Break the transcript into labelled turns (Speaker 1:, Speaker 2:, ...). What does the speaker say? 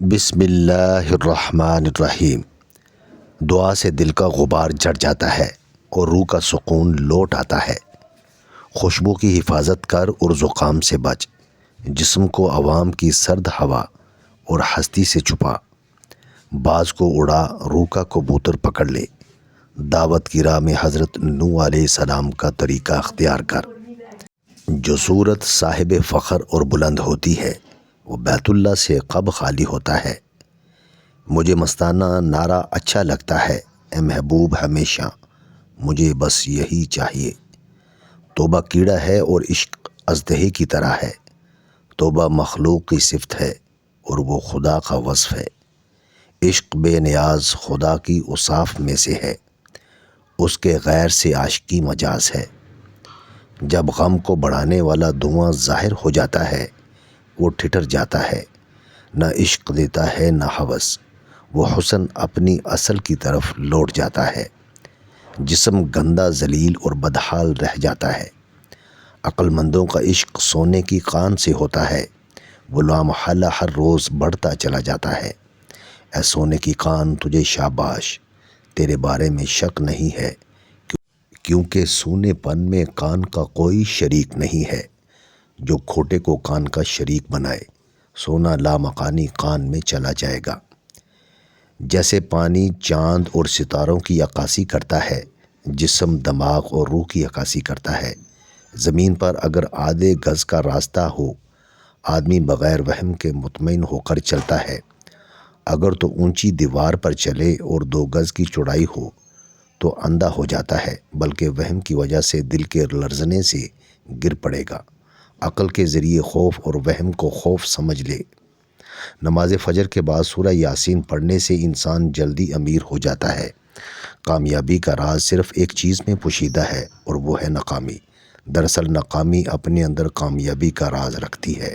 Speaker 1: بسم اللہ الرحمن الرحیم۔ دعا سے دل کا غبار جڑ جاتا ہے اور روح کا سکون لوٹ آتا ہے۔ خوشبو کی حفاظت کر اور زکام سے بچ، جسم کو عوام کی سرد ہوا اور ہستی سے چھپا۔ باز کو اڑا، روح کا کبوتر پکڑ لے، دعوت کی راہ میں حضرت نوح علیہ السلام کا طریقہ اختیار کر۔ جو صورت صاحب فخر اور بلند ہوتی ہے وہ بیت اللہ سے کب خالی ہوتا ہے۔ مجھے مستانہ نعرہ اچھا لگتا ہے، اے محبوب ہمیشہ مجھے بس یہی چاہیے۔ توبہ کیڑا ہے اور عشق اژدہے کی طرح ہے۔ توبہ مخلوق کی صفت ہے اور وہ خدا کا وصف ہے۔ عشق بے نیاز خدا کی اوصاف میں سے ہے، اس کے غیر سے عاشقی مجاز ہے۔ جب غم کو بڑھانے والا دھواں ظاہر ہو جاتا ہے وہ ٹھٹر جاتا ہے، نہ عشق دیتا ہے نہ ہوس، وہ حسن اپنی اصل کی طرف لوٹ جاتا ہے۔ جسم گندا ذلیل اور بدحال رہ جاتا ہے۔ عقل مندوں کا عشق سونے کی کان سے ہوتا ہے، وہ لامحالہ ہر روز بڑھتا چلا جاتا ہے۔ اے سونے کی کان تجھے شاباش، تیرے بارے میں شک نہیں ہے، کیونکہ سونے پن میں کان کا کوئی شریک نہیں ہے۔ جو کھوٹے کو کان کا شریک بنائے، سونا لامکانی کان میں چلا جائے گا۔ جیسے پانی چاند اور ستاروں کی عکاسی کرتا ہے، جسم دماغ اور روح کی عکاسی کرتا ہے۔ زمین پر اگر آدھے گز کا راستہ ہو، آدمی بغیر وہم کے مطمئن ہو کر چلتا ہے۔ اگر تو اونچی دیوار پر چلے اور 2 گز کی چوڑائی ہو تو اندھا ہو جاتا ہے، بلکہ وہم کی وجہ سے دل کے لرزنے سے گر پڑے گا۔ عقل کے ذریعے خوف اور وہم کو خوف سمجھ لے۔ نماز فجر کے بعد سورہ یاسین پڑھنے سے انسان جلدی امیر ہو جاتا ہے۔ کامیابی کا راز صرف ایک چیز میں پوشیدہ ہے اور وہ ہے ناکامی۔ دراصل ناکامی اپنے اندر کامیابی کا راز رکھتی ہے۔